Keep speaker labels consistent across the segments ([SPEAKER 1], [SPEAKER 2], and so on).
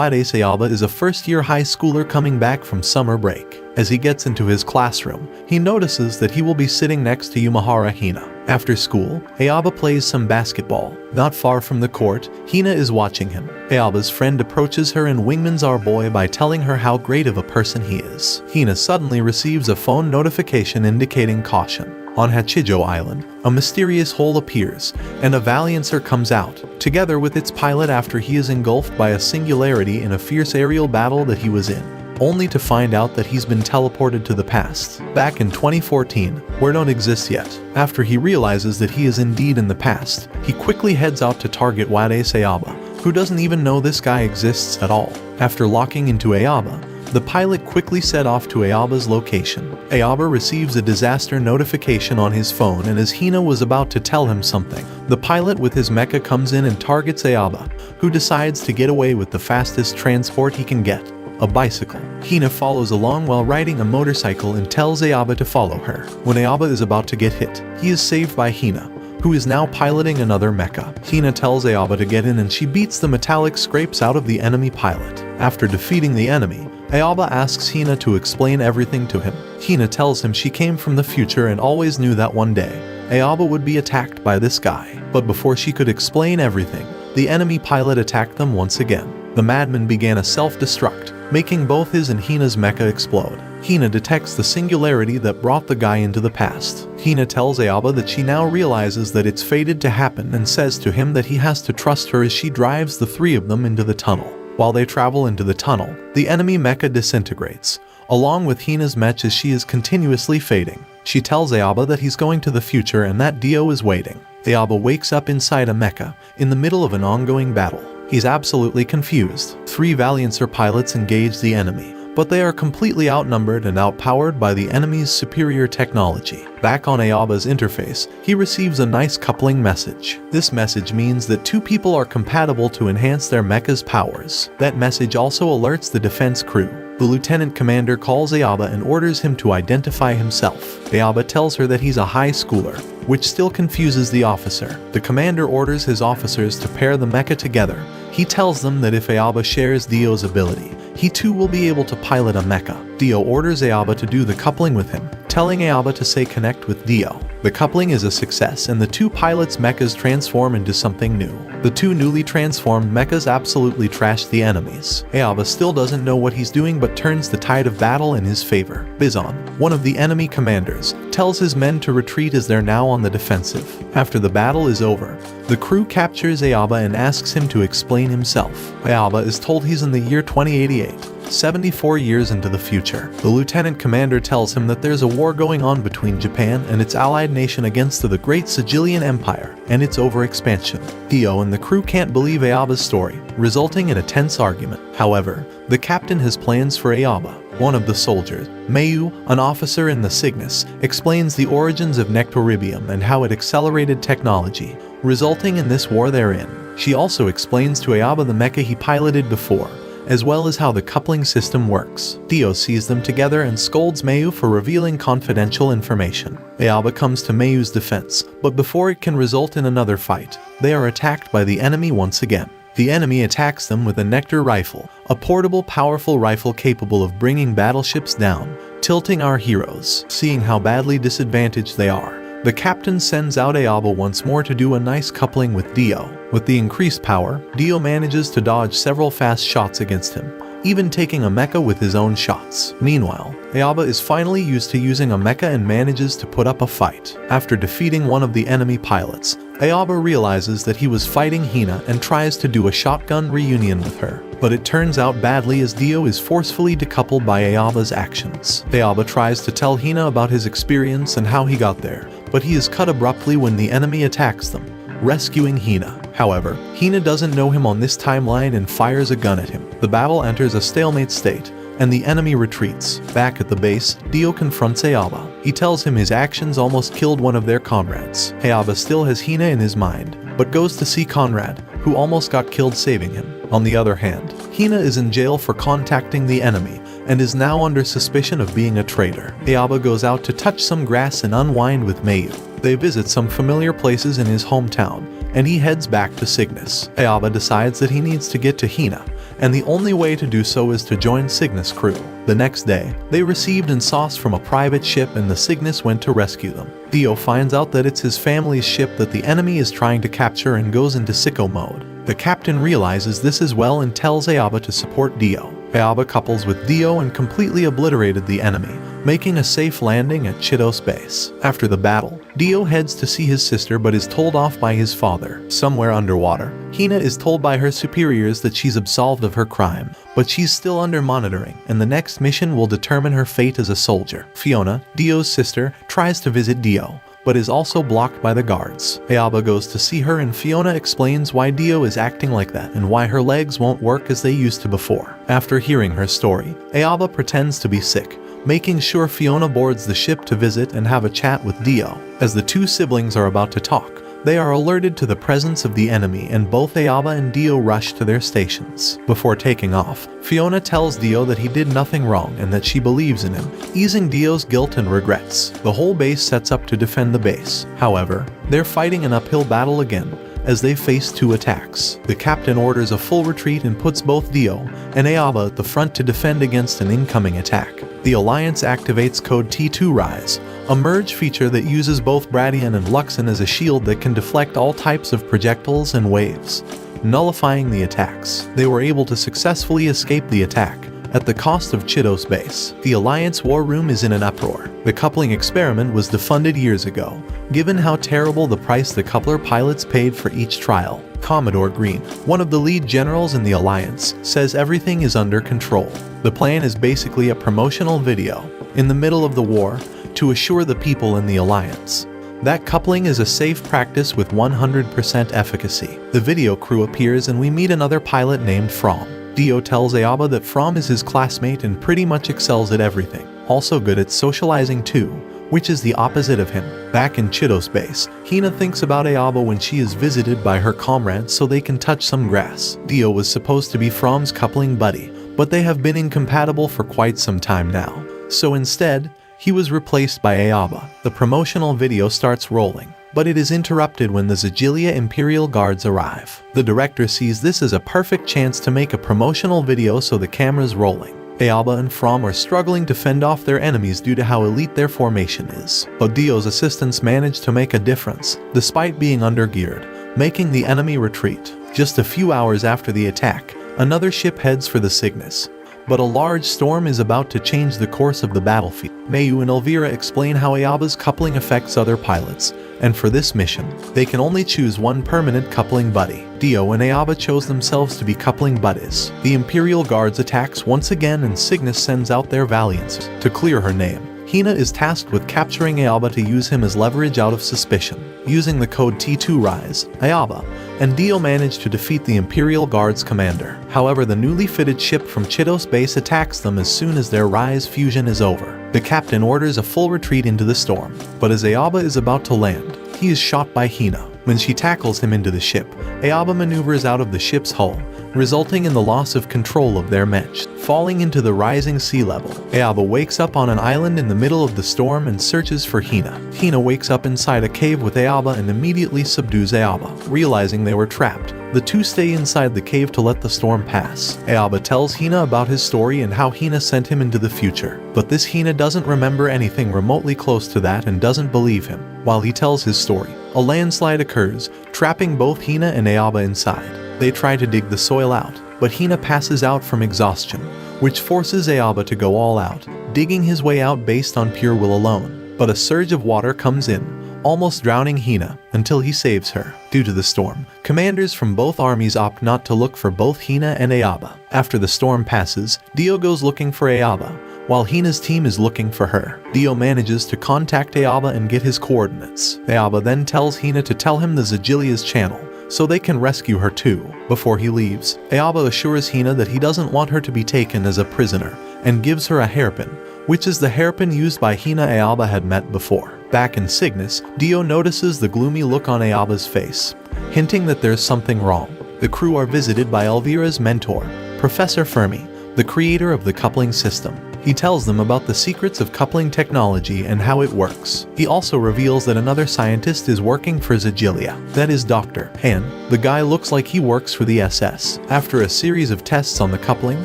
[SPEAKER 1] Ayaba is a first-year high schooler coming back from summer break. As he gets into his classroom, he notices that he will be sitting next to Yumahara Hina. After school, Ayaba plays some basketball. Not far from the court, Hina is watching him. Ayaba's friend approaches her and wingmans our boy by telling her how great of a person he is. Hina suddenly receives a phone notification indicating caution. On Hachijo Island, a mysterious hole appears, and a Valiancer comes out, together with its pilot after he is engulfed by a singularity in a fierce aerial battle that he was in, only to find out that he's been teleported to the past, back in 2014, where don't exist yet. After he realizes that he is indeed in the past, he quickly heads out to target Ayaba, who doesn't even know this guy exists at all. After locking into Ayaba, the pilot quickly set off to Ayaba's location. Ayaba receives a disaster notification on his phone, and as Hina was about to tell him something, the pilot with his mecha comes in and targets Ayaba, who decides to get away with the fastest transport he can get, a bicycle. Hina follows along while riding a motorcycle and tells Ayaba to follow her. When Ayaba is about to get hit, he is saved by Hina, who is now piloting another mecha. Hina tells Ayaba to get in and she beats the metallic scrapes out of the enemy pilot. After defeating the enemy, Ayaba asks Hina to explain everything to him. Hina tells him she came from the future and always knew that one day, Ayaba would be attacked by this guy. But before she could explain everything, the enemy pilot attacked them once again. The madman began a self-destruct, making both his and Hina's mecha explode. Hina detects the singularity that brought the guy into the past. Hina tells Ayaba that she now realizes that it's fated to happen and says to him that he has to trust her as she drives the three of them into the tunnel. While they travel into the tunnel, the enemy mecha disintegrates, along with Hina's mech as she is continuously fading. She tells Ayaba that he's going to the future and that Dio is waiting. Ayaba wakes up inside a mecha, in the middle of an ongoing battle. He's absolutely confused. 3 Valiancer pilots engage the enemy, but they are completely outnumbered and outpowered by the enemy's superior technology. Back on Ayaba's interface, he receives a nice coupling message. This message means that 2 people are compatible to enhance their mecha's powers. That message also alerts the defense crew. The lieutenant commander calls Ayaba and orders him to identify himself. Ayaba tells her that he's a high schooler, which still confuses the officer. The commander orders his officers to pair the mecha together. He tells them that if Ayaba shares Dio's ability, he too will be able to pilot a mecha. Dio orders Ayaba to do the coupling with him, telling Ayaba to say connect with Dio. The coupling is a success and the 2 pilots' mechas transform into something new. The 2 newly transformed mechas absolutely trash the enemies. Ayaba still doesn't know what he's doing but turns the tide of battle in his favor. Bizon, one of the enemy commanders, tells his men to retreat as they're now on the defensive. After the battle is over, the crew captures Ayaba and asks him to explain himself. Ayaba is told he's in the year 2088. 74 years into the future. The lieutenant commander tells him that there's a war going on between Japan and its allied nation against the Great Sigillian Empire and its overexpansion. Dio and the crew can't believe Ayaba's story, resulting in a tense argument. However, the captain has plans for Ayaba. One of the soldiers, Mayu, an officer in the Cygnus, explains the origins of Nectoribium and how it accelerated technology, resulting in this war therein. She also explains to Ayaba the mecha he piloted before, as well as how the coupling system works. Dio sees them together and scolds Mayu for revealing confidential information. Ayaba comes to Mayu's defense, but before it can result in another fight, they are attacked by the enemy once again. The enemy attacks them with a Nectar rifle, a portable powerful rifle capable of bringing battleships down, tilting our heroes. Seeing how badly disadvantaged they are, the captain sends out Ayaba once more to do a nice coupling with Dio. With the increased power, Dio manages to dodge several fast shots against him, even taking a mecha with his own shots. Meanwhile, Ayaba is finally used to using a mecha and manages to put up a fight. After defeating one of the enemy pilots, Ayaba realizes that he was fighting Hina and tries to do a shotgun reunion with her. But it turns out badly as Dio is forcefully decoupled by Ayaba's actions. Ayaba tries to tell Hina about his experience and how he got there, but he is cut abruptly when the enemy attacks them, rescuing Hina. However, Hina doesn't know him on this timeline and fires a gun at him. The battle enters a stalemate state, and the enemy retreats. Back at the base, Dio confronts Ayaba. He tells him his actions almost killed one of their comrades. Ayaba still has Hina in his mind, but goes to see Conrad, who almost got killed saving him. On the other hand, Hina is in jail for contacting the enemy, and is now under suspicion of being a traitor. Ayaba goes out to touch some grass and unwind with Mayu. They visit some familiar places in his hometown, and he heads back to Cygnus. Ayaba decides that he needs to get to Hina, and the only way to do so is to join Cygnus' crew. The next day, they received an sauce from a private ship and the Cygnus went to rescue them. Dio finds out that it's his family's ship that the enemy is trying to capture and goes into sicko mode. The captain realizes this as well and tells Aoba to support Dio. Aoba couples with Dio and completely obliterated the enemy, making a safe landing at Chitos base. After the battle, Dio heads to see his sister but is told off by his father. Somewhere underwater, Hina is told by her superiors that she's absolved of her crime, but she's still under monitoring, and the next mission will determine her fate as a soldier. Fiona, Dio's sister, tries to visit Dio, but is also blocked by the guards. Aoba goes to see her and Fiona explains why Dio is acting like that and why her legs won't work as they used to before. After hearing her story, Aoba pretends to be sick, making sure Fiona boards the ship to visit and have a chat with Dio. As the two siblings are about to talk, they are alerted to the presence of the enemy and both Aoba and Dio rush to their stations. Before taking off, Fiona tells Dio that he did nothing wrong and that she believes in him, easing Dio's guilt and regrets. The whole base sets up to defend the base. However, they're fighting an uphill battle again as they face two attacks. The captain orders a full retreat and puts both Dio and Aoba at the front to defend against an incoming attack. The Alliance activates code T2 Rise, a merge feature that uses both Bradian and Luxon as a shield that can deflect all types of projectiles and waves, nullifying the attacks. They were able to successfully escape the attack at the cost of Chitos base. The Alliance war room is in an uproar. The coupling experiment was defunded years ago, given how terrible the price the coupler pilots paid for each trial. Commodore Green, one of the lead generals in the Alliance, says everything is under control. The plan is basically a promotional video, in the middle of the war, to assure the people in the Alliance that coupling is a safe practice with 100% efficacy. The video crew appears and we meet another pilot named From. Dio tells Aoba that From is his classmate and pretty much excels at everything, also good at socializing too, which is the opposite of him. Back in Chitos base, Hina thinks about Aoba when she is visited by her comrades so they can touch some grass. Dio was supposed to be From's coupling buddy, but they have been incompatible for quite some time now. So instead, he was replaced by Aoba. The promotional video starts rolling, but it is interrupted when the Zagilia Imperial Guards arrive. The director sees this as a perfect chance to make a promotional video so the camera's rolling. Aoba and From are struggling to fend off their enemies due to how elite their formation is, but Dio's assistants manage to make a difference, despite being undergeared, making the enemy retreat. Just a few hours after the attack, another ship heads for the Cygnus, but a large storm is about to change the course of the battlefield. Mayu and Elvira explain how Aoba's coupling affects other pilots, and for this mission, they can only choose one permanent coupling buddy. Dio and Aoba chose themselves to be coupling buddies. The Imperial Guards attacks once again and Cygnus sends out their Valiants to clear her name. Hina is tasked with capturing Aoba to use him as leverage out of suspicion. Using the code T2 Rise, Aoba and Dio manage to defeat the Imperial Guard's commander. However, the newly fitted ship from Chitos base attacks them as soon as their Rise fusion is over. The captain orders a full retreat into the storm, but as Aoba is about to land, he is shot by Hina. When she tackles him into the ship, Aoba maneuvers out of the ship's hull, resulting in the loss of control of their mensch. Falling into the rising sea level, Aoba wakes up on an island in the middle of the storm and searches for Hina. Hina wakes up inside a cave with Aoba and immediately subdues Aoba. Realizing they were trapped, the two stay inside the cave to let the storm pass. Aoba tells Hina about his story and how Hina sent him into the future, but this Hina doesn't remember anything remotely close to that and doesn't believe him. While he tells his story, a landslide occurs, trapping both Hina and Aoba inside. They try to dig the soil out, but Hina passes out from exhaustion, which forces Aoba to go all out, digging his way out based on pure will alone. But a surge of water comes in, almost drowning Hina, until he saves her. Due to the storm, commanders from both armies opt not to look for both Hina and Aoba. After the storm passes, Dio goes looking for Aoba, while Hina's team is looking for her. Dio manages to contact Aoba and get his coordinates. Aoba then tells Hina to tell him the Zagilia's channel, so they can rescue her too. Before he leaves, Aoba assures Hina that he doesn't want her to be taken as a prisoner, and gives her a hairpin, which is the hairpin used by Hina Aoba had met before. Back in Cygnus, Dio notices the gloomy look on Aoba's face, hinting that there's something wrong. The crew are visited by Elvira's mentor, Professor Fermi, the creator of the coupling system. He tells them about the secrets of coupling technology and how it works. He also reveals that another scientist is working for Zigilia, that is Dr. Han. The guy looks like he works for the SS. After a series of tests on the coupling,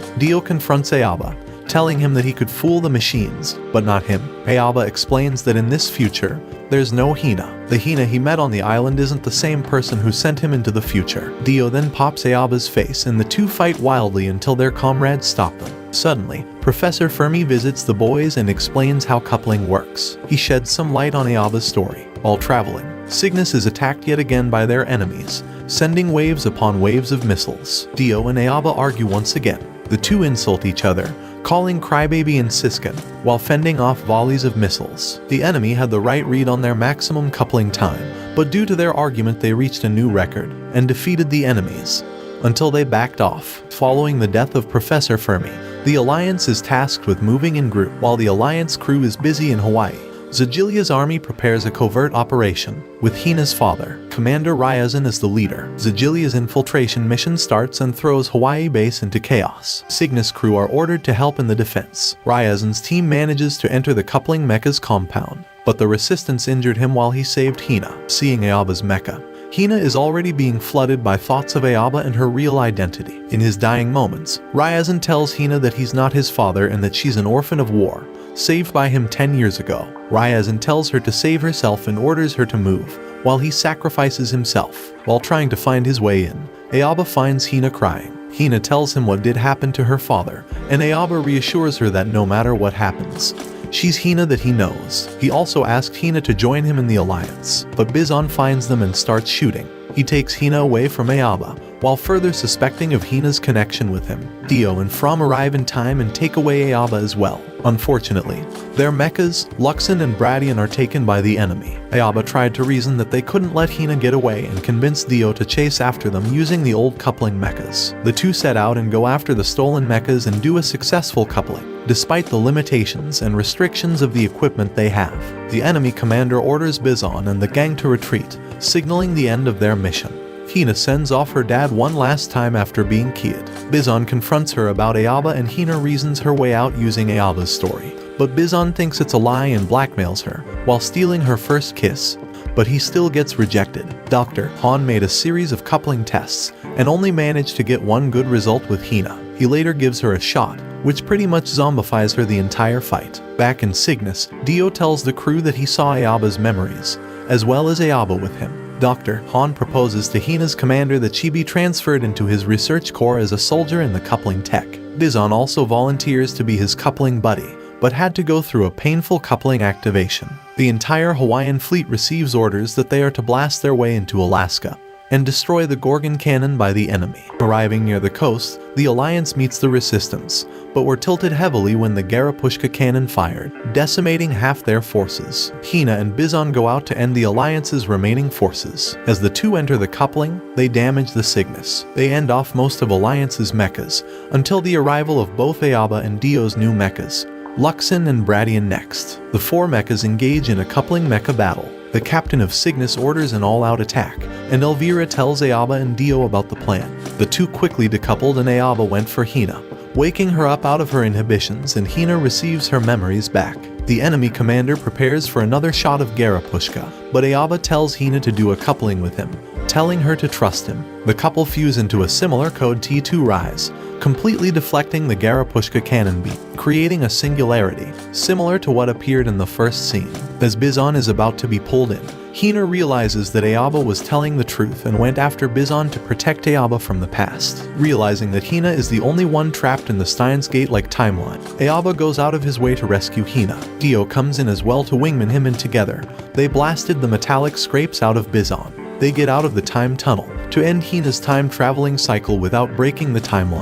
[SPEAKER 1] Dio confronts Aoba, telling him that he could fool the machines, but not him. Aoba explains that in this future, there's no Hina. The Hina he met on the island isn't the same person who sent him into the future. Dio then pops Aoba's face and the two fight wildly until their comrades stop them. Suddenly, Professor Fermi visits the boys and explains how coupling works. He sheds some light on Aoba's story. While traveling, Cygnus is attacked yet again by their enemies, sending waves upon waves of missiles. Dio and Aoba argue once again. The two insult each other, calling Crybaby and Siskin, while fending off volleys of missiles. The enemy had the right read on their maximum coupling time, but due to their argument they reached a new record and defeated the enemies, until they backed off. Following the death of Professor Fermi, the Alliance is tasked with moving in group. While the Alliance crew is busy in Hawaii, Zigilia's army prepares a covert operation, with Hina's father, Commander Ryazan, as the leader. Zigilia's infiltration mission starts and throws Hawaii base into chaos. Cygnus crew are ordered to help in the defense. Ryazan's team manages to enter the coupling mecha's compound, but the resistance injured him while he saved Hina. Seeing Aoba's mecha, Hina is already being flooded by thoughts of Aoba and her real identity. In his dying moments, Ryazan tells Hina that he's not his father and that she's an orphan of war, saved by him 10 years ago. Ryazan tells her to save herself and orders her to move, while he sacrifices himself. While trying to find his way in, Aoba finds Hina crying. Hina tells him what did happen to her father, and Aoba reassures her that no matter what happens, she's Hina that he knows. He also asked Hina to join him in the Alliance, but Bizon finds them and starts shooting. He takes Hina away from Aoba, while further suspecting of Hina's connection with him. Dio and From arrive in time and take away Aoba as well. Unfortunately, their mechas, Luxon and Bradian, are taken by the enemy. Aoba tried to reason that they couldn't let Hina get away and convinced Dio to chase after them using the old coupling mechas. The two set out and go after the stolen mechas and do a successful coupling, despite the limitations and restrictions of the equipment they have. The enemy commander orders Bizon and the gang to retreat, signaling the end of their mission. Hina sends off her dad one last time after being killed. Bizon confronts her about Aoba and Hina reasons her way out using Aoba's story. But Bizon thinks it's a lie and blackmails her, while stealing her first kiss. But he still gets rejected. Dr. Han made a series of coupling tests, and only managed to get one good result with Hina. He later gives her a shot, which pretty much zombifies her the entire fight. Back in Cygnus, Dio tells the crew that he saw Aoba's memories, as well as Aoba with him. Dr. Han proposes to Hina's commander that she be transferred into his research corps as a soldier in the coupling tech. Bizon also volunteers to be his coupling buddy, but had to go through a painful coupling activation. The entire Hawaiian fleet receives orders that they are to blast their way into Alaska and destroy the Gorgon cannon by the enemy. Arriving near the coast, the Alliance meets the resistance, but were tilted heavily when the Garapushka cannon fired, decimating half their forces. Hina and Bizon go out to end the Alliance's remaining forces. As the two enter the coupling, they damage the Cygnus. They end off most of Alliance's mechas, until the arrival of both Aoba and Dio's new mechas, Luxon and Bradian next. The four mechas engage in a coupling mecha battle. The captain of Cygnus orders an all-out attack, and Elvira tells Aoba and Dio about the plan. The two quickly decoupled and Aoba went for Hina, waking her up out of her inhibitions, and Hina receives her memories back. The enemy commander prepares for another shot of Garapushka, but Aoba tells Hina to do a coupling with him, telling her to trust him. The couple fuse into a similar code T2 rise, completely deflecting the Garapushka cannon beam, creating a singularity, similar to what appeared in the first scene. As Bizon is about to be pulled in, Hina realizes that Aoba was telling the truth and went after Bizon to protect Aoba from the past. Realizing that Hina is the only one trapped in the Steins Gate-like timeline, Aoba goes out of his way to rescue Hina. Dio comes in as well to wingman him, and together, they blasted the metallic scrapes out of Bizon. They get out of the time tunnel to end Hina's time-traveling cycle without breaking the timeline.